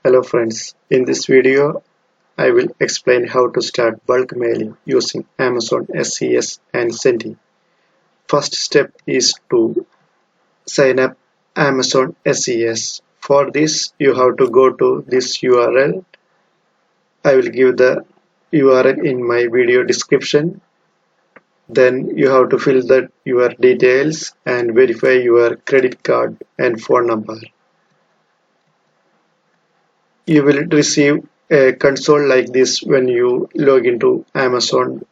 Hello friends, in this video I will explain how to start bulk mailing using Amazon SES and Sendy. First step is to sign up Amazon SES. For this you have to go to this URL. I will give the URL in my video description. Then you have to fill your details and verify your credit card and phone number. You will receive a console like this when you log into Amazon.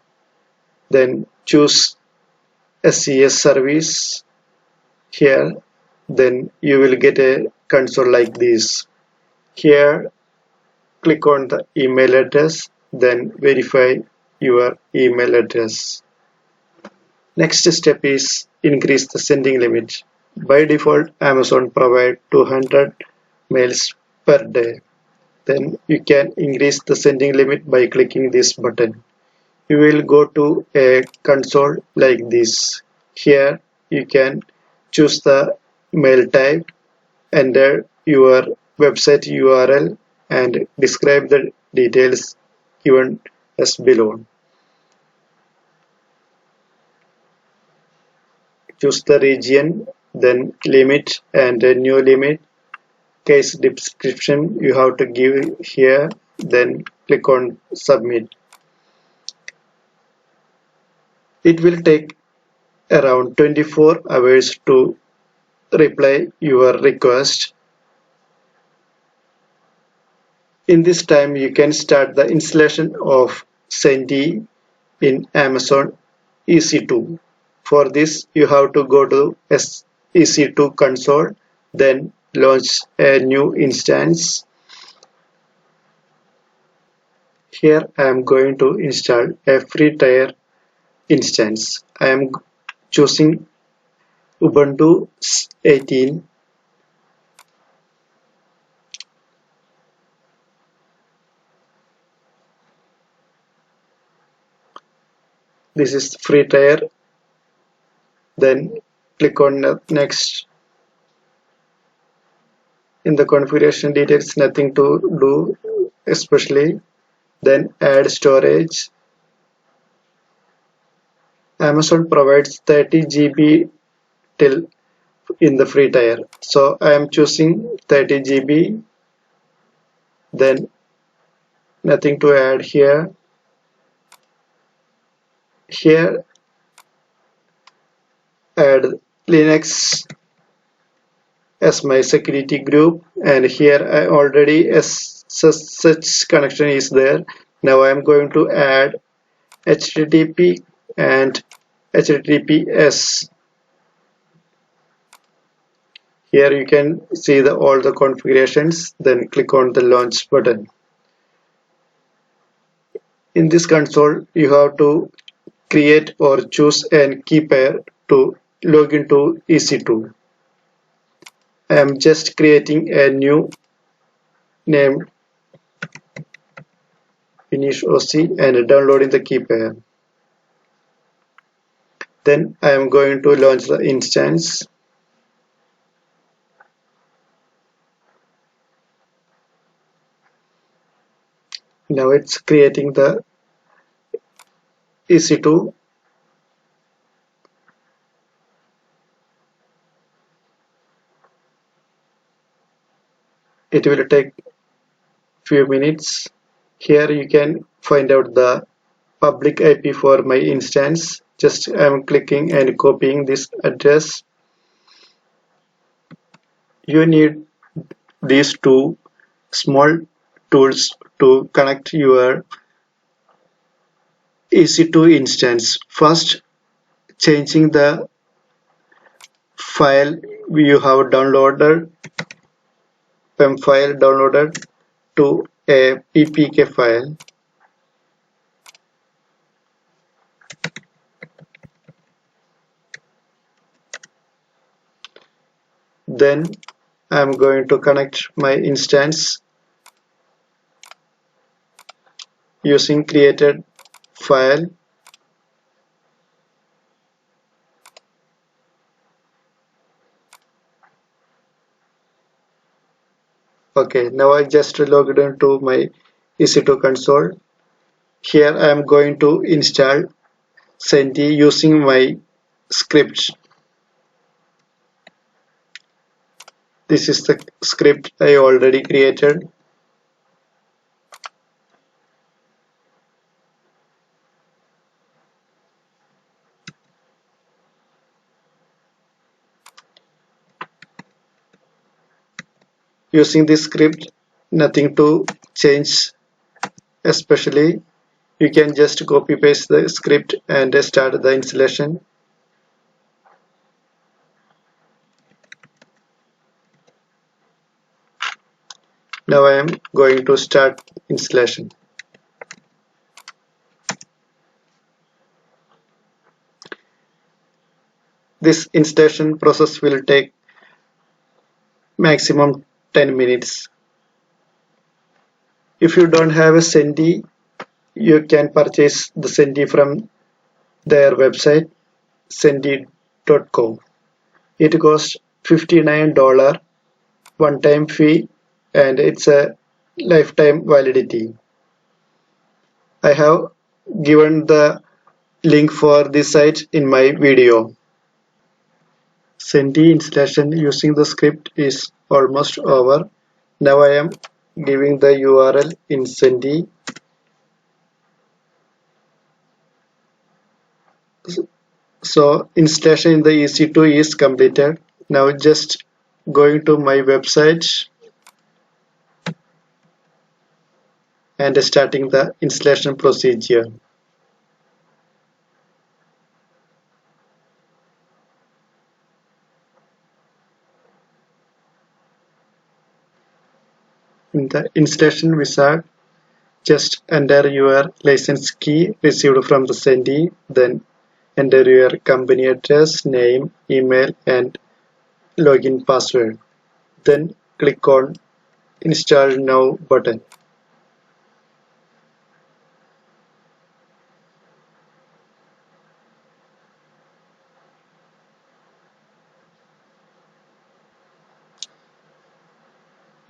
Then choose SES service here. Then you will get a console like this. Here click on the email address, then verify your email address. Next step is increase the sending limit. By default Amazon provide 200 mails per day. Then you can increase the sending limit by clicking this button. You will go to a console like this. Here you can choose the mail type, enter your website URL and describe the details given as below. Choose the region, then limit and a new limit. Case description you have to give here, then click on submit. It will take around 24 hours to reply your request. In this time you can start the installation of Sendy in Amazon EC2. For this you have to go to EC2 console, then launch a new instance. Here I am going to install a free tier instance. I am choosing Ubuntu 18. This is free tier. Then click on next. In the configuration details nothing to do especially. Then add storage. Amazon provides 30 GB till in the free tier, so I am choosing 30 GB. Then nothing to add here. Here add Linux as my security group, and here I already such connection is there. Now I am going to add HTTP and HTTPS. Here you can see all the configurations, then click on the launch button. In this console you have to create or choose a key pair to log into EC2. I am just creating a new named finish OC and downloading the key pair. Then I am going to launch the instance. Now it's creating the EC2. It will take few minutes. Here you can find out the public IP for my instance. Just I am clicking and copying this address. You need these two small tools to connect your EC2 instance. First, changing the file you have downloaded, PEM file downloaded to a PPK file. Then I am going to connect my instance using created file. Okay, now I just logged into my EC2 console. Here I am going to install Sendy using my script. This is the script I already created. Using this script, nothing to change, especially you can just copy paste the script and start the installation. Now I am going to start installation. This installation process will take maximum 10 minutes. If you don't have a Sendy, you can purchase the Sendy from their website sendy.com. It costs $59 one-time fee and it's a lifetime validity. I have given the link for this site in my video. Sendy installation using the script is almost over. Now I am giving the URL in Sendy. So installation in the EC2 is completed. Now just going to my website and starting the installation procedure. In the installation wizard, just enter your license key received from the Sendy, then enter your company address, name, email and login password. Then click on Install Now button.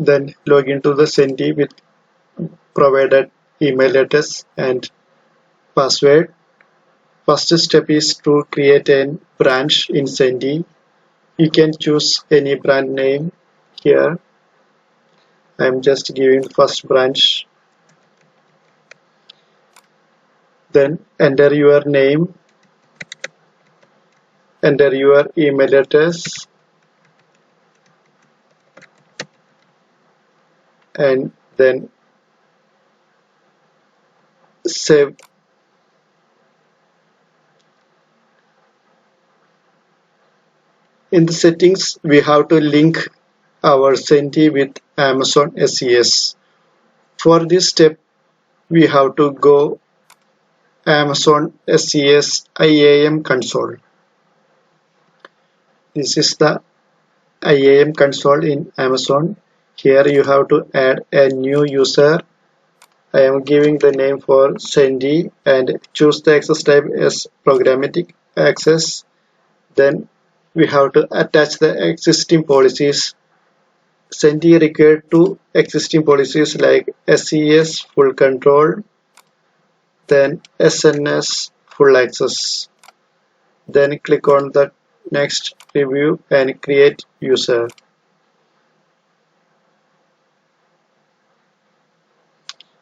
Then log into the Sendy with provided email address and password. First step is to create a branch in Sendy. You can choose any brand name here. I am just giving first branch. Then enter your name, enter your email address and then save. In the settings, we have to link our Sendy with Amazon SES. For this step, we have to go Amazon SES IAM console. This is the IAM console in Amazon. Here you have to add a new user. I am giving the name for Sendy and choose the access type as programmatic access. Then we have to attach the existing policies. Sendy required two existing policies like SES full control, then SNS full access. Then click on the next review and create user.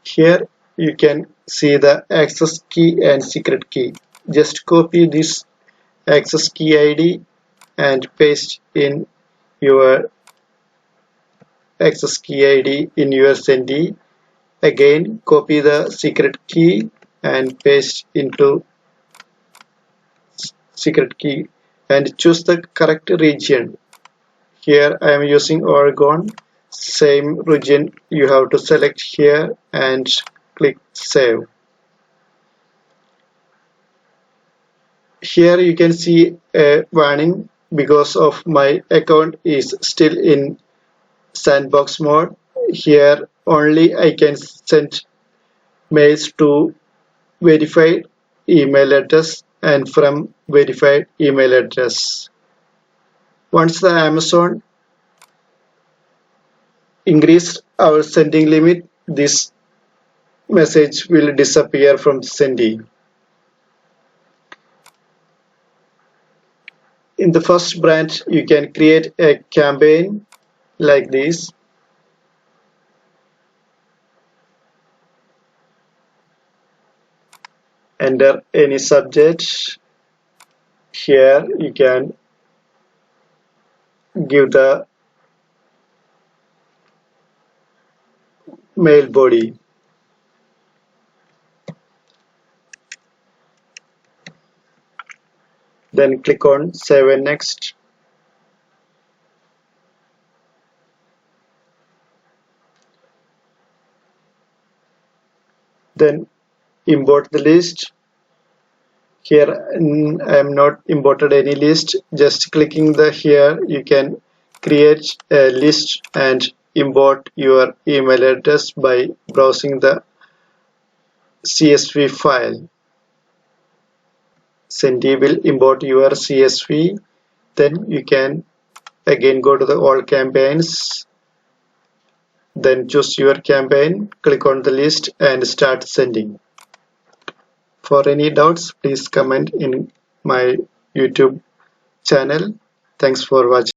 Here you can see the access key and secret key. Just copy this access key ID and paste in your access key ID in your Sendy. Again copy the secret key and paste into secret key and choose the correct region. Here I am using Oregon. Same region you have to select here and click save. Here you can see a warning because of my account is still in sandbox mode. Here only I can send mails to verified email address and from verified email address. Once the Amazon increase our sending limit, this message will disappear from Sendy. In the first branch, you can create a campaign like this. Enter any subject. Here you can give the mail body. Then click on Save and Next. Then import the list. Here I am not imported any list. Just clicking the here you can create a list and import your email address by browsing the CSV file. Sendy will import your CSV. Then you can again go to the all campaigns. Then choose your campaign, click on the list and start sending. For any doubts, please comment in my YouTube channel. Thanks for watching.